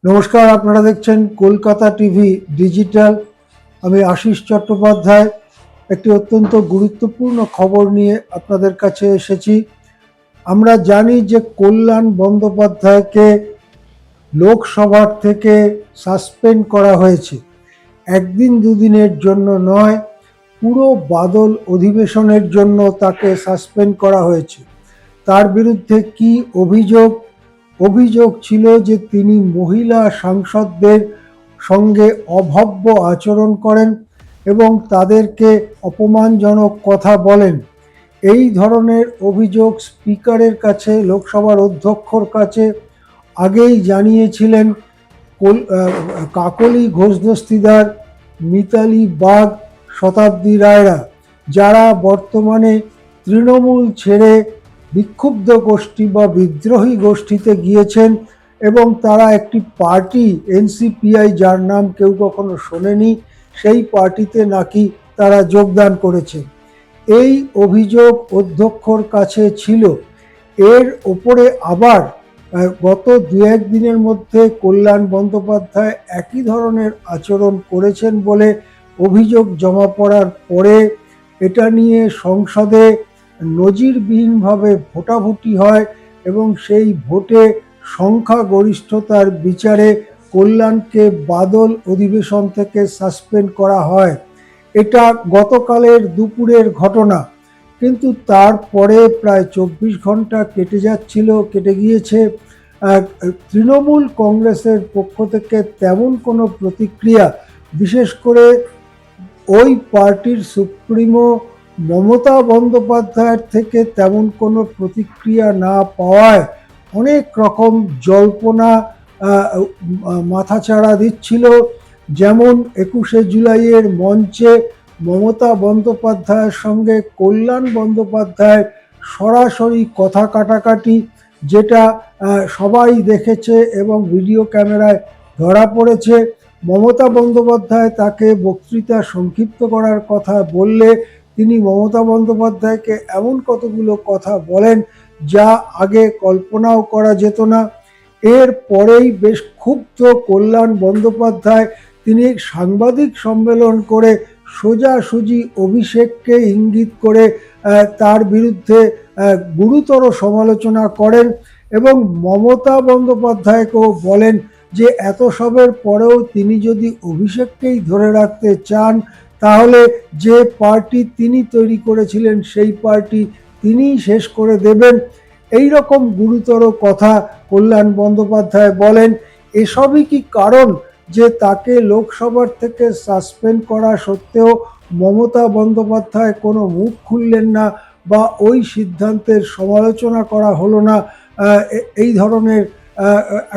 নমস্কার, আপনারা দেখছেন কলকাতা টিভি ডিজিটাল। আমি আশিস চট্টোপাধ্যায় একটি অত্যন্ত গুরুত্বপূর্ণ খবর নিয়ে আপনাদের কাছে এসেছি। আমরা জানি যে কল্যাণ বন্দ্যোপাধ্যায়কে লোকসভার থেকে সাসপেন্ড করা হয়েছে। একদিন দুদিনের জন্য নয়, পুরো বাদল অধিবেশনের জন্য তাকে সাসপেন্ড করা হয়েছে। তার বিরুদ্ধে কি অভিযোগ? অভিযোগ ছিল যে তিনি মহিলা সাংসদদের সঙ্গে অভব্য আচরণ করেন এবং তাদেরকে অপমানজনক কথা বলেন। এই ধরনের অভিযোগ স্পিকারের কাছে, লোকসভার অধ্যক্ষর কাছে আগেই জানিয়েছিলেন কাকলি ঘোষ দস্তিদার, মিতালি বাগ, শতাব্দী রায়রা, যারা বর্তমানে তৃণমূল ছেড়ে বিক্ষুব্ধ গোষ্ঠী বা বিদ্রোহী গোষ্ঠীতে গিয়েছেন এবং তারা একটি পার্টি এনসিপিআই, যার নাম কেউ কখনো শোনেনি, সেই পার্টিতে নাকি তারা যোগদান করেছেন। এই অভিযোগ অধ্যক্ষর কাছে ছিল। এর ওপরে আবার গত দু একদিনের মধ্যে কল্যাণ বন্দ্যোপাধ্যায় একই ধরনের আচরণ করেছেন বলে অভিযোগ জমা পড়ার পরে এটা নিয়ে সংসদে নজিরবিহীনভাবে ভোটাভুটি হয় এবং সেই ভোটে সংখ্যাগরিষ্ঠতার বিচারে কল্যাণকে বাদল অধিবেশন থেকে সাসপেন্ড করা হয়। এটা গতকালের দুপুরের ঘটনা, কিন্তু তারপরে প্রায় 24 ঘন্টা কেটে গিয়েছে। তৃণমূল কংগ্রেসের পক্ষ থেকে তেমন কোনো প্রতিক্রিয়া, বিশেষ করে ওই পার্টির সুপ্রিমো মমতা বন্দ্যোপাধ্যায়ের থেকে তেমন কোনো প্রতিক্রিয়া না পাওয়ায় অনেক রকম জল্পনা মাথাচাড়া দিচ্ছিল। যেমন 21শে জুলাইয়ের মঞ্চে মমতা বন্দ্যোপাধ্যায়ের সঙ্গে কল্যাণ বন্দ্যোপাধ্যায় সরাসরি কথা কাটাকাটি, যেটা সবাই দেখেছে এবং ভিডিও ক্যামেরায় ধরা পড়েছে। মমতা বন্দ্যোপাধ্যায় তাকে বক্তৃতা সংক্ষিপ্ত করার কথা বললে তিনি মমতা বন্দ্যোপাধ্যায়কে এমন কতগুলো কথা বলেন যা আগে কল্পনাও করা যেত না। এর পরেই বেশ ক্ষুব্ধ কল্যাণ বন্দ্যোপাধ্যায় তিনি সাংবাদিক সম্মেলন করে সোজাসুজি অভিষেককে ইঙ্গিত করে তার বিরুদ্ধে গুরুতর সমালোচনা করেন এবং মমতা বন্দ্যোপাধ্যায়কেও বলেন যে এত সবের পরেও তিনি যদি অভিষেককেই ধরে রাখতে চান, তাহলে যে পার্টি তিনি তৈরি করেছিলেন সেই পার্টি তিনিই শেষ করে দেবেন। এই রকম গুরুতর কথা কল্যাণ বন্দ্যোপাধ্যায় বলেন। এসবই কি কারণ যে তাকে লোকসভার থেকে সাসপেন্ড করা সত্ত্বেও মমতা বন্দ্যোপাধ্যায় কোনো মুখ খুললেন না বা ওই সিদ্ধান্তের সমালোচনা করা হলো না? এই ধরনের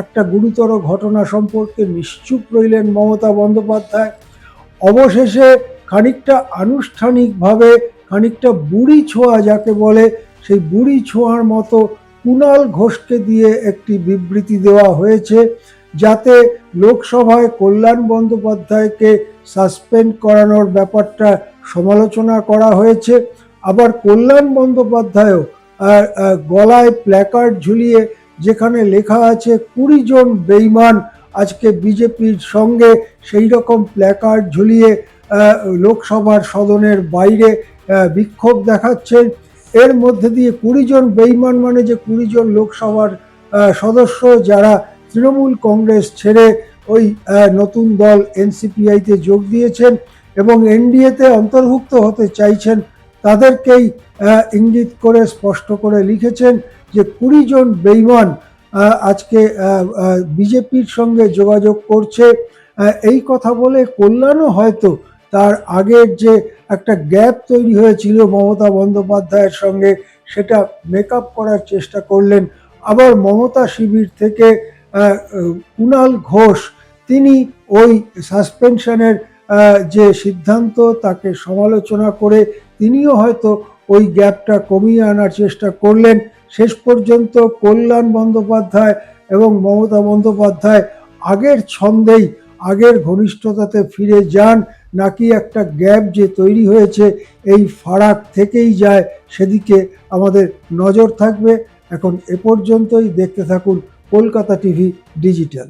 একটা গুরুতর ঘটনা সম্পর্কে নিশ্চুপ রইলেন মমতা বন্দ্যোপাধ্যায়। অবশেষে খানিকটা আনুষ্ঠানিকভাবে, খানিকটা বুড়ি ছোঁয়া যাকে বলে, সেই বুড়ি ছোঁয়ার মতো কুণাল ঘোষকে দিয়ে একটি বিবৃতি দেওয়া হয়েছে, যাতে লোকসভায় কল্যাণ বন্দ্যোপাধ্যায়কে সাসপেন্ড করানোর ব্যাপারটা সমালোচনা করা হয়েছে। আবার কল্যাণ বন্দ্যোপাধ্যায়ও গলায় প্ল্যাকার্ড ঝুলিয়ে, যেখানে লেখা আছে 20 জন বেঈমান আজকে বিজেপির সঙ্গে, সেই রকম প্ল্যাকার্ড ঝুলিয়ে লোকসভার সদনের বাইরে বিক্ষোভ দেখাচ্ছেন। এর মধ্যে দিয়ে 20 জন বেঈমান মানে যে 20 জন লোকসভার সদস্য যারা তৃণমূল কংগ্রেস ছেড়ে ওই নতুন দল এনসিপিআইতে যোগ দিয়েছেন এবং এনডিএতে অন্তর্ভুক্ত হতে চাইছেন, তাদেরকেই ইঙ্গিত করে স্পষ্ট করে লিখেছেন যে 20 জন বেঈমান আজকে বিজেপির সঙ্গে যোগাযোগ করছে। এই কথা বলে কল্যাণও হয়তো তার আগের যে একটা গ্যাপ তৈরি হয়েছিল মমতা বন্দ্যোপাধ্যায়ের সঙ্গে, সেটা মেকআপ করার চেষ্টা করলেন। আবার মমতা শিবির থেকে কুণাল ঘোষ, তিনি ওই সাসপেনশনের যে সিদ্ধান্ত তাকে সমালোচনা করে তিনিও হয়তো ওই গ্যাপটা কমিয়ে আনার চেষ্টা করলেন। শেষ পর্যন্ত কল্যাণ বন্দ্যোপাধ্যায় এবং মমতা বন্দ্যোপাধ্যায় আগের ছন্দেই, আগের ঘনিষ্ঠতাতে ফিরে যান, নাকি একটা গ্যাপ যে তৈরি হয়েছে এই ফারাক থেকেই যায়, সেদিকে আমাদের নজর থাকবে। এখন এ পর্যন্তই। দেখতে থাকুন কলকাতা টিভি ডিজিটাল।